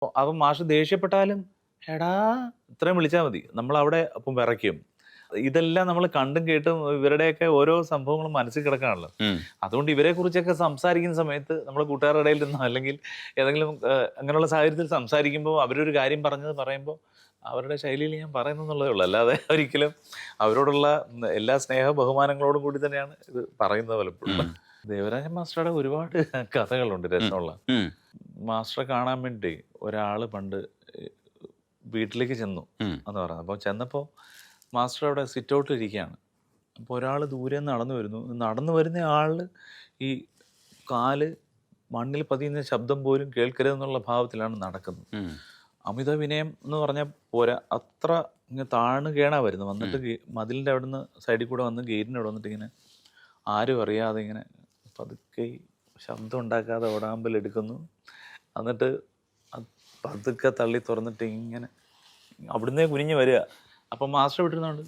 അപ്പം മാഷ് ദേഷ്യപ്പെട്ടാലും എടാ ഇത്രയും വിളിച്ചാൽ മതി. നമ്മളവിടെ അപ്പം വിറയ്ക്കും. ഇതെല്ലാം നമ്മൾ കണ്ടും കേട്ടും ഇവരുടെയൊക്കെ ഓരോ സംഭവങ്ങളും മനസ്സിൽ കിടക്കാണല്ലോ. ഉം. അതുകൊണ്ട് ഇവരെ കുറിച്ചൊക്കെ സംസാരിക്കുന്ന സമയത്ത് നമ്മൾ കൂട്ടുകാരുടെ ഇടയിൽ നിന്നോ അല്ലെങ്കിൽ ഏതെങ്കിലും അങ്ങനെയുള്ള സാഹചര്യത്തിൽ സംസാരിക്കുമ്പോൾ അവരൊരു കാര്യം പറയുമ്പോൾ അവരുടെ ശൈലിയിൽ ഞാൻ പറയുന്നെന്നുള്ളതേ ഉള്ളൂ. അല്ലാതെ ഒരിക്കലും അവരോടുള്ള എല്ലാ സ്നേഹ ബഹുമാനങ്ങളോടും കൂടി തന്നെയാണ് ഇത് പറയുന്നത് പലപ്പോഴും. ദേവരാജൻ മാസ്റ്ററുടെ ഒരുപാട് കഥകളുണ്ട് രസമുള്ള. ഉം. മാസ്റ്ററെ കാണാൻ വേണ്ടി ഒരാൾ പണ്ട് വീട്ടിലേക്ക് ചെന്നു ഉം. എന്ന് പറയുന്നത്. അപ്പോൾ ചെന്നപ്പോൾ മാസ്റ്റർ അവിടെ സിറ്റ് ഔട്ടിൽ ഇരിക്കുകയാണ്. അപ്പോൾ ഒരാൾ ദൂരെ നിന്ന് നടന്നു വരുന്നു. നടന്നു വരുന്ന ആൾ ഈ കാല് മണ്ണിൽ പതിയുന്ന ശബ്ദം പോലും കേൾക്കരുതെന്നുള്ള ഭാവത്തിലാണ് നടക്കുന്നത്. ഉം. അമിത വിനയം എന്ന് പറഞ്ഞാൽ പോരാ, അത്ര ഇങ്ങനെ താഴ്ന്നു കേണാ വരുന്നത്. വന്നിട്ട് മതിലിൻ്റെ അവിടെ നിന്ന് സൈഡിൽ കൂടെ വന്ന് ഗേറ്റിൻ്റെ അവിടെ വന്നിട്ട് ഇങ്ങനെ ആരും അറിയാതെ ഇങ്ങനെ പതുക്കെ ശബ്ദം ഉണ്ടാക്കാതെ ഓടാമ്പൽ എടുക്കുന്നു. എന്നിട്ട് പതുക്കെ തള്ളി തുറന്നിട്ട് ഇങ്ങനെ അവിടുന്ന് കുനിഞ്ഞ് വരിക. അപ്പം മാസ്റ്റർ വിട്ടിരുന്നോണ്ട്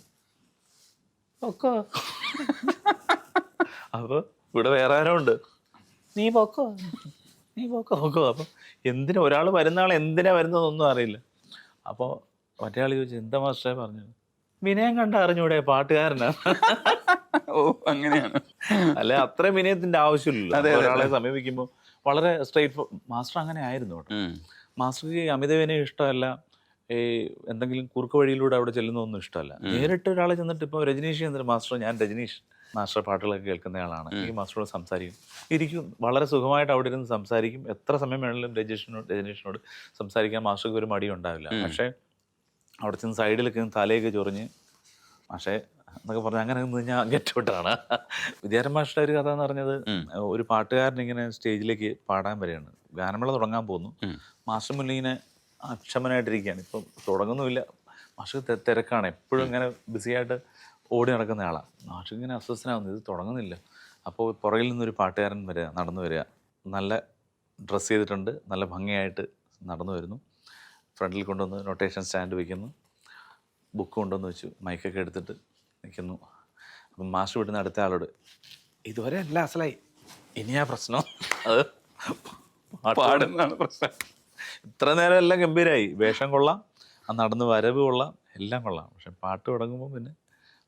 പൊക്കോ. അപ്പോൾ ഇവിടെ വേറെ ആരോ ഉണ്ട്, നീ പൊക്കോ നീ പൊക്കോ പൊക്കോ. അപ്പം എന്തിനാ ഒരാൾ വരുന്ന ആൾ എന്തിനാ വരുന്നതെന്നൊന്നും അറിയില്ല. അപ്പോൾ മറ്റേ ആൾ ചോദിച്ചു എന്താ മാസ്റ്ററെ പറഞ്ഞത്? വിനയം കണ്ട അറിഞ്ഞൂടെ പാട്ടുകാരനാണ്. ഓ അങ്ങനെയാണ്. അല്ലെ അത്രയും വിനയത്തിന്റെ ആവശ്യമില്ലല്ലോ ഒരാളെ സമീപിക്കുമ്പോൾ. വളരെ സ്ട്രെയിറ്റ് മാസ്റ്റർ അങ്ങനെ ആയിരുന്നു കേട്ടോ. മാസ്റ്റർക്ക് അമിത വിനയം ഇഷ്ടമല്ല. ഈ എന്തെങ്കിലും കുറുക്ക് വഴിയിലൂടെ അവിടെ ചെല്ലുന്നതൊന്നും ഇഷ്ടമല്ല. നേരിട്ട് ഒരാളെ ചെന്നിട്ട് ഇപ്പോൾ രജനീഷ് ചന്ദ്ര മാസ്റ്റർ, ഞാൻ രജനീഷ് മാസ്റ്റർ പാട്ടുകളൊക്കെ കേൾക്കുന്നയാളാണ്, ഈ മാസ്റ്ററോട് സംസാരിക്കും, ഇരിക്കും, വളരെ സുഖമായിട്ട് അവിടെ ഇരുന്ന് സംസാരിക്കും. എത്ര സമയം വേണമെങ്കിലും രജനീഷിനോട് സംസാരിക്കാൻ മാസ്റ്റർക്ക് ഒരു മടി ഉണ്ടാവില്ല. പക്ഷേ അവിടെ ചെന്ന് സൈഡിലൊക്കെ തലയൊക്കെ ചൊറിഞ്ഞ് പക്ഷേ എന്നൊക്കെ പറഞ്ഞാൽ അങ്ങനെ നിന്ന് ഞാൻ ഗെറ്റ് ഔട്ടാണ്. വിദ്യാരംഭ മാസ്റ്ററുടെ ഒരു കഥ എന്ന് പറഞ്ഞത്, ഒരു പാട്ടുകാരൻ ഇങ്ങനെ സ്റ്റേജിലേക്ക് പാടാൻ വരികയാണ്, ഗാനമേള തുടങ്ങാൻ പോകുന്നു. മാസ്റ്റർ മുന്നിങ്ങനെ അക്ഷമനായിട്ടിരിക്കുകയാണ്. ഇപ്പം തുടങ്ങുന്നുമില്ല. മാസ്റ്റർ തിരക്കാണ്, എപ്പോഴും ഇങ്ങനെ ബിസിയായിട്ട് ഓടി നടക്കുന്ന ആളാണ്. മാസ്റ്റർ ഇങ്ങനെ അസ്വസ്ഥനാകുന്നു, ഇത് തുടങ്ങുന്നില്ല. അപ്പോൾ പുറകിൽ നിന്നൊരു പാട്ടുകാരൻ നടന്നു വരിക, നല്ല ഡ്രസ്സ് ചെയ്തിട്ടുണ്ട്, നല്ല ഭംഗിയായിട്ട് നടന്നു വരുന്നു. ഫ്രണ്ടിൽ കൊണ്ടുവന്ന് നൊട്ടേഷൻ സ്റ്റാൻഡ് വയ്ക്കുന്നു, ബുക്ക് കൊണ്ടുവന്ന് വെച്ചു, മൈക്കൊക്കെ എടുത്തിട്ട് നിൽക്കുന്നു. അപ്പം മാസ്റ്റർ വിടുന്ന അടുത്ത ആളോട്, ഇതുവരെ എല്ലാം അസലായി, ഇനിയാ പ്രശ്നം, അത് പാടുന്നതാണ് പ്രശ്നം. ഇത്ര നേരം എല്ലാം ഗംഭീരമായി, വേഷം കൊള്ളാം, ആ നടന്ന് വരവ് കൊള്ളാം, എല്ലാം കൊള്ളാം, പക്ഷെ പാട്ട് തുടങ്ങുമ്പോൾ പിന്നെ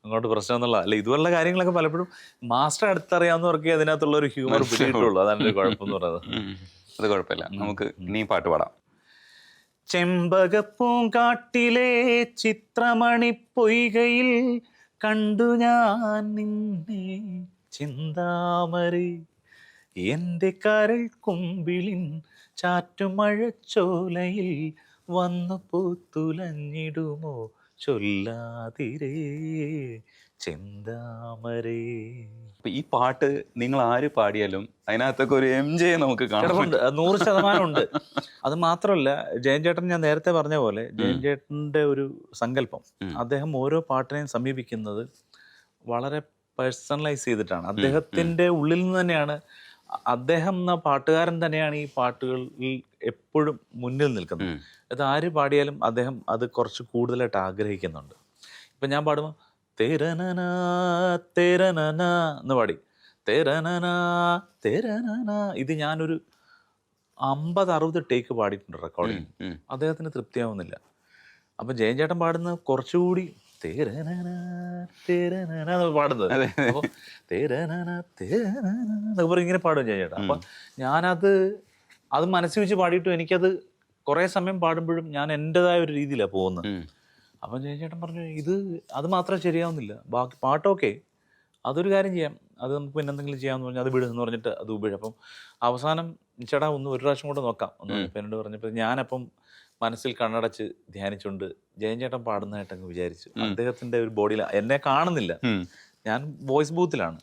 അങ്ങോട്ട് പ്രശ്നം എന്നുള്ള അല്ല. ഇതുപോലുള്ള കാര്യങ്ങളൊക്കെ പലപ്പോഴും മാസ്റ്റർ അടുത്തറിയാവുന്നവർക്ക് അതിനകത്തുള്ള ഒരു ഹ്യൂമർ പിടിയിട്ടുള്ളൂ. അതാണ് ഒരു കുഴപ്പമെന്ന് പറയുന്നത്. അത് കുഴപ്പമില്ല, നമുക്ക് നീ പാട്ട് പാടാം. ചെമ്പകപ്പൂങ്കാട്ടിലെ ചിത്രമണി പൊയ്കയിൽ കണ്ടു ഞാൻ നിന്നെ ചിന്താമരേ, എൻ്റെ കരൾ കുമ്പിളിൻ ചാറ്റുമഴച്ചോലയിൽ വന്നു പൂത്തുലഞ്ഞിടുമോ ചൊല്ലാതിരേ ചിന്താമരേ. ഈ പാട്ട് നിങ്ങൾ ആര് പാടിയാലും അതിനകത്തൊക്കെ ഒരു MJ നമുക്ക് കാണാം. 100% ഉണ്ട്. അത് മാത്രമല്ല, ജയൻ ചേട്ടൻ, ഞാൻ നേരത്തെ പറഞ്ഞ പോലെ ജയൻ ചേട്ടൻ്റെ ഒരു സങ്കല്പം, അദ്ദേഹം ഓരോ പാട്ടിനെയും സമീപിക്കുന്നത് വളരെ പേഴ്സണലൈസ് ചെയ്തിട്ടാണ്. അദ്ദേഹത്തിൻ്റെ ഉള്ളിൽ നിന്ന് തന്നെയാണ്, അദ്ദേഹം എന്ന പാട്ടുകാരൻ തന്നെയാണ് ഈ പാട്ടുകളിൽ എപ്പോഴും മുന്നിൽ നിൽക്കുന്നത്. അത് ആര് പാടിയാലും അദ്ദേഹം അത് കുറച്ച് കൂടുതലായിട്ട് ആഗ്രഹിക്കുന്നുണ്ട്. ഇപ്പം ഞാൻ പാടുമ്പോൾ തേരനന തേരനന എന്ന് പാടി തേരനന തേരനന, ഇത് ഞാനൊരു 50-60 ടേക്ക് പാടിയിട്ടുണ്ട് റെക്കോർഡിങ്. അദ്ദേഹത്തിന് തൃപ്തിയാവുന്നില്ല. അപ്പം ജയൻ ചേട്ടൻ പാടുന്ന കുറച്ചുകൂടി തേരനന തേരനന പാടുന്നത്. അപ്പോൾ തേരനന തേരനന എന്നൊക്കെ പറഞ്ഞ് ഇങ്ങനെ പാടും ജയൻ ചേട്ടൻ. അപ്പം ഞാനത് മനസ്സിൽ വെച്ച് പാടിയിട്ടും എനിക്കത് കുറേ സമയം പാടുമ്പോഴും ഞാൻ എൻ്റെതായ ഒരു രീതിയിലാണ് പോകുന്നത്. അപ്പം ജയൻ ചേട്ടൻ പറഞ്ഞു, അത് മാത്രം ശരിയാവുന്നില്ല, ബാക്കി പാട്ടൊക്കെ അതൊരു കാര്യം ചെയ്യാം, അത് നമുക്ക് പിന്നെ എന്തെങ്കിലും ചെയ്യാമെന്ന് പറഞ്ഞാൽ അത് വിടുമെന്ന് പറഞ്ഞിട്ട് അത് ഉപയോഗിച്ചു. അപ്പം അവസാനം ചേട്ടാ ഒരു പ്രാവശ്യം കൂടെ നോക്കാം എന്ന് എന്നോട് പറഞ്ഞപ്പോൾ ഞാനപ്പം മനസ്സിൽ കണ്ണടച്ച് ധ്യാനിച്ചുകൊണ്ട് ജയൻ ചേട്ടൻ പാടുന്നതായിട്ടങ്ങ് വിചാരിച്ചു. അദ്ദേഹത്തിൻ്റെ ഒരു ബോഡിയിൽ എന്നെ കാണുന്നില്ല, ഞാൻ വോയിസ് ബൂത്തിലാണ്,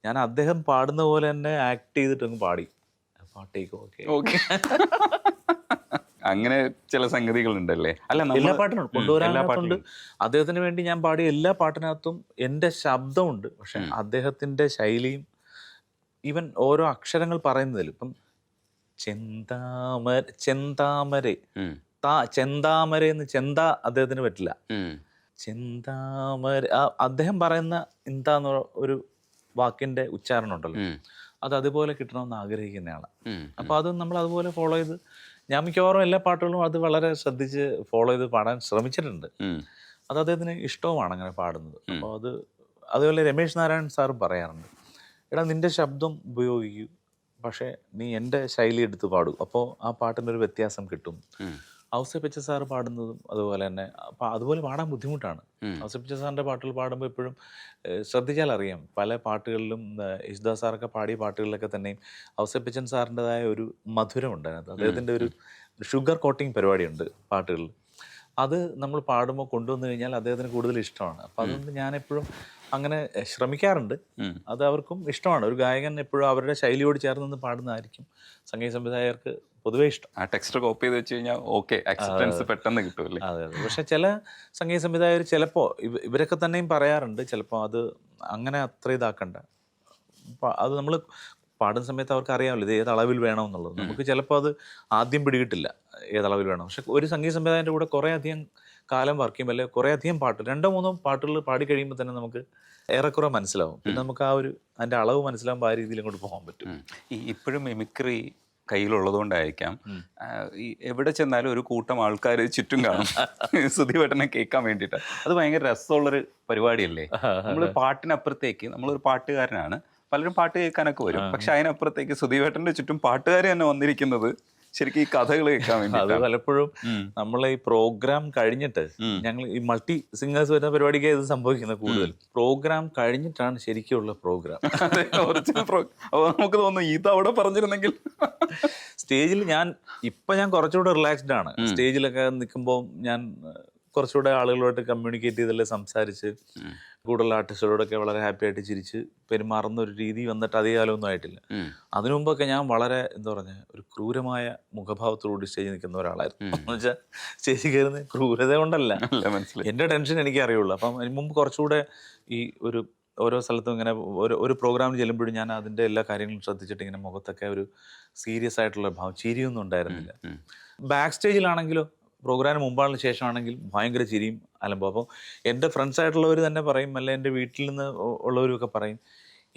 ഞാൻ അദ്ദേഹം പാടുന്ന പോലെ തന്നെ ആക്ട് ചെയ്തിട്ടങ്ങ് പാടി. പാട്ടേക്ക് ഓക്കെ. അങ്ങനെ ചില സംഗതികൾ ഉണ്ടല്ലേ? അല്ല, എല്ലാ പാട്ടിനും കൊണ്ടുവരാനുണ്ട്. അദ്ദേഹത്തിന് വേണ്ടി ഞാൻ പാടിയ എല്ലാ പാട്ടിനകത്തും എൻ്റെ ശബ്ദമുണ്ട്, പക്ഷെ അദ്ദേഹത്തിൻ്റെ ശൈലിയും ഈവൻ ഓരോ അക്ഷരങ്ങൾ പറയുന്നതിലും. ഇപ്പം ചെന്താമര ചെന്താമര എന്ന് അദ്ദേഹത്തിന് പറ്റില്ല. ചെന്താമര അദ്ദേഹം പറയുന്ന എന്താന്ന് ഒരു വാക്കിന്റെ ഉച്ചാരണം ഉണ്ടല്ലോ, അത് അതുപോലെ കിട്ടണമെന്ന് ആഗ്രഹിക്കുന്നയാളാണ്. അപ്പോൾ അത് നമ്മൾ അതുപോലെ ഫോളോ ചെയ്ത് ഞാൻ മിക്കവാറും എല്ലാ പാട്ടുകളും അത് വളരെ ശ്രദ്ധിച്ച് ഫോളോ ചെയ്ത് പാടാൻ ശ്രമിച്ചിട്ടുണ്ട്. അത് അദ്ദേഹത്തിന് ഇഷ്ടവുമാണ് അങ്ങനെ പാടുന്നത്. അപ്പോൾ അതുപോലെ രമേശ് നാരായൺ സാറും പറയാറുണ്ട്, എടാ നിൻ്റെ ശബ്ദം ഉപയോഗിക്കൂ, പക്ഷേ നീ എൻ്റെ ശൈലി എടുത്ത് പാടൂ, അപ്പോൾ ആ പാട്ടിനൊരു വ്യത്യാസം കിട്ടും. ഔസേപ്പച്ച സാറ് പാടുന്നതും അതുപോലെ തന്നെ അതുപോലെ പാടാൻ ബുദ്ധിമുട്ടാണ്. ഔസേപ്പച്ച സാറിൻ്റെ പാട്ടുകൾ പാടുമ്പോൾ എപ്പോഴും ശ്രദ്ധിച്ചാൽ അറിയാം, പല പാട്ടുകളിലും യേശുദാസ് സാറൊക്കെ പാടിയ പാട്ടുകളിലൊക്കെ തന്നെയും ഔസേപ്പച്ചൻ സാറിൻ്റെതായ ഒരു മധുരമുണ്ട് അതിനകത്ത്. അദ്ദേഹത്തിൻ്റെ ഒരു ഷുഗർ കോട്ടിങ് പരിപാടിയുണ്ട് പാട്ടുകളിൽ. അത് നമ്മൾ പാടുമ്പോൾ കൊണ്ടുവന്നു കഴിഞ്ഞാൽ അദ്ദേഹത്തിന് കൂടുതൽ ഇഷ്ടമാണ്. അപ്പം അതുകൊണ്ട് ഞാൻ എപ്പോഴും അങ്ങനെ ശ്രമിക്കാറുണ്ട്. അത് അവർക്കും ഇഷ്ടമാണ്. ഒരു ഗായകൻ എപ്പോഴും അവരുടെ ശൈലിയോട് ചേർന്ന് നിന്ന് പാടുന്നതായിരിക്കും സംഗീത സംവിധായകർക്ക് പൊതുവേ ഇഷ്ടം. ആ ടെക്സ്റ്റ് കോപ്പി ചെയ്ത് വെച്ച് കഴിഞ്ഞാൽ ഓക്കെ, അക്സെപ്റ്റൻസ് പെട്ടെന്ന് കിട്ടുമല്ലേ? അതെ അതെ. പക്ഷെ ചില സംഗീത സംവിധായകർ ചിലപ്പോൾ ഇവരൊക്കെ തന്നെയും പറയാറുണ്ട്, ചിലപ്പോൾ അത് അങ്ങനെ അത്ര ഇതാക്കണ്ട. അത് നമ്മൾ പാടുന്ന സമയത്ത് അവർക്ക് അറിയാമല്ലോ ഇത് ഏത് അളവിൽ വേണമെന്നുള്ളത്. നമുക്ക് ചിലപ്പോൾ അത് ആദ്യം പിടികിട്ടില്ല ഏതളവിൽ വേണം. പക്ഷെ ഒരു സംഗീത സംവിധായകൻ്റെ കൂടെ കുറേ അധികം കാലം വർക്ക് ചെയ്യുമ്പോൾ അല്ലെങ്കിൽ കുറേ അധികം പാട്ട് 2-3 പാട്ടുകൾ പാടി കഴിയുമ്പോൾ തന്നെ നമുക്ക് ഏറെക്കുറെ മനസ്സിലാവും. പിന്നെ നമുക്ക് ആ ഒരു അതിൻ്റെ അളവ് മനസ്സിലാകുമ്പോൾ ആ രീതിയിൽ ഇങ്ങോട്ട് പോകാൻ പറ്റും. ഇപ്പോഴും മിമിക്രി കയ്യിലുള്ളതുകൊണ്ടായിരിക്കാം ഈ എവിടെ ചെന്നാലും ഒരു കൂട്ടം ആൾക്കാർ ചുറ്റും കാണും സുധീവേട്ടനെ കേൾക്കാൻ വേണ്ടിയിട്ട്. അത് ഭയങ്കര രസമുള്ളൊരു പരിപാടിയല്ലേ? നമ്മൾ പാട്ടിനപ്പുറത്തേക്ക്, നമ്മളൊരു പാട്ടുകാരനാണ്, പലരും പാട്ട് കേൾക്കാനൊക്കെ വരും, പക്ഷെ അതിനപ്പുറത്തേക്ക് സുധീവേട്ടൻ്റെ ചുറ്റും പാട്ടുകാർ തന്നെ വന്നിരിക്കുന്നത് ശരിക്കും ഈ കഥകൾ കേൾക്കാൻ വേണ്ടി. അത് പലപ്പോഴും നമ്മളെ ഈ പ്രോഗ്രാം കഴിഞ്ഞിട്ട്, ഞങ്ങൾ ഈ മൾട്ടി സിംഗേഴ്സ് വരുന്ന പരിപാടിക്ക് ഇത് സംഭവിക്കുന്നത് കൂടുതൽ പ്രോഗ്രാം കഴിഞ്ഞിട്ടാണ് ശരിക്കുള്ള പ്രോഗ്രാം. അപ്പോൾ നമുക്ക് തോന്നുന്നു ഇത് അവിടെ പറഞ്ഞിരുന്നെങ്കിൽ. സ്റ്റേജിൽ ഞാൻ കുറച്ചുകൂടെ റിലാക്സ്ഡ് ആണ്. സ്റ്റേജിലൊക്കെ നിൽക്കുമ്പോൾ ഞാൻ കുറച്ചുകൂടെ ആളുകളുമായിട്ട് കമ്മ്യൂണിക്കേറ്റ് ചെയ്തല്ലേ, സംസാരിച്ച് കൂടുതൽ ആർട്ടിസ്റ്റുകളോടൊക്കെ വളരെ ഹാപ്പി ആയിട്ട് ചിരിച്ച് പെരുമാറുന്ന ഒരു രീതി വന്നിട്ട് അധിക കാലമൊന്നും ആയിട്ടില്ല. അതിനു മുമ്പൊക്കെ ഞാൻ വളരെ ഒരു ക്രൂരമായ മുഖഭാവത്തോടുകൂടി സ്റ്റേജിൽ നിൽക്കുന്ന ഒരാളായിരുന്നു. എന്ന് വെച്ചാൽ സ്റ്റേജിൽ കയറുന്ന ക്രൂരത കൊണ്ടല്ല, എൻ്റെ ടെൻഷൻ എനിക്ക് അറിയുള്ളൂ. അപ്പം അതിന് മുമ്പ് കുറച്ചുകൂടെ ഈ ഓരോ സ്ഥലത്തും ഇങ്ങനെ ഒരു പ്രോഗ്രാം ചെല്ലുമ്പോഴും ഞാൻ അതിൻ്റെ എല്ലാ കാര്യങ്ങളും ശ്രദ്ധിച്ചിട്ട് ഇങ്ങനെ മുഖത്തൊക്കെ ഒരു സീരിയസ് ആയിട്ടുള്ള ഭാവം, ചിരിയൊന്നും ഉണ്ടായിരുന്നില്ല. ബാക്ക് സ്റ്റേജിലാണെങ്കിലോ പ്രോഗ്രാമിന് മുമ്പാണ് ശേഷമാണെങ്കിൽ ഭയങ്കര ചിരിയും അലമ്പോ. അപ്പോൾ എൻ്റെ ഫ്രണ്ട്സ് ആയിട്ടുള്ളവർ തന്നെ പറയും, അല്ല എൻ്റെ വീട്ടിൽ നിന്ന് ഉള്ളവരൊക്കെ പറയും,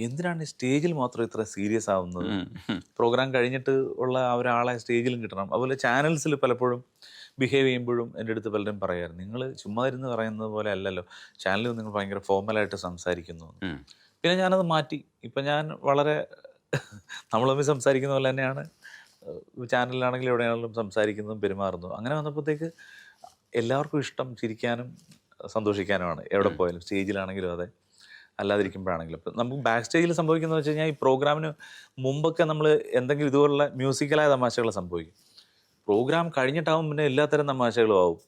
എന്തിനാണ് സ്റ്റേജിൽ മാത്രം ഇത്ര സീരിയസ് ആവുന്നത്? പ്രോഗ്രാം കഴിഞ്ഞിട്ട് ഉള്ള ഒരാളെ സ്റ്റേജിലും കിട്ടണം. അതുപോലെ ചാനൽസിൽ പലപ്പോഴും ബിഹേവ് ചെയ്യുമ്പോഴും എൻ്റെ അടുത്ത് പലരും പറയാറ്, നിങ്ങൾ ചുമ്മാ ഇരുന്ന് പറയുന്നത് പോലെ അല്ലല്ലോ ചാനലിൽ നിങ്ങൾ ഭയങ്കര ഫോർമലായിട്ട് സംസാരിക്കുന്നു. പിന്നെ ഞാനത് മാറ്റി. ഇപ്പം ഞാൻ വളരെ നമ്മൾ തമ്മിൽ സംസാരിക്കുന്ന പോലെ തന്നെയാണ് ചാനലിലാണെങ്കിലും എവിടെയാണെങ്കിലും സംസാരിക്കുന്നതും പെരുമാറുന്നതും. അങ്ങനെ വന്നപ്പോഴത്തേക്ക് എല്ലാവർക്കും ഇഷ്ടം ചിരിക്കാനും സന്തോഷിക്കാനുമാണ്, എവിടെ പോയാലും, സ്റ്റേജിലാണെങ്കിലും അതെ, അല്ലാതിരിക്കുമ്പോഴാണെങ്കിലും. അപ്പം നമുക്ക് ബാക്ക് സ്റ്റേജിൽ സംഭവിക്കുന്നത് വെച്ച് കഴിഞ്ഞാൽ ഈ പ്രോഗ്രാമിന് മുമ്പൊക്കെ നമ്മൾ എന്തെങ്കിലും ഇതുപോലുള്ള മ്യൂസിക്കലായ തമാശകൾ സംഭവിക്കും. പ്രോഗ്രാം കഴിഞ്ഞിട്ടാവും പിന്നെ എല്ലാത്തരം തമാശകളും ആവും.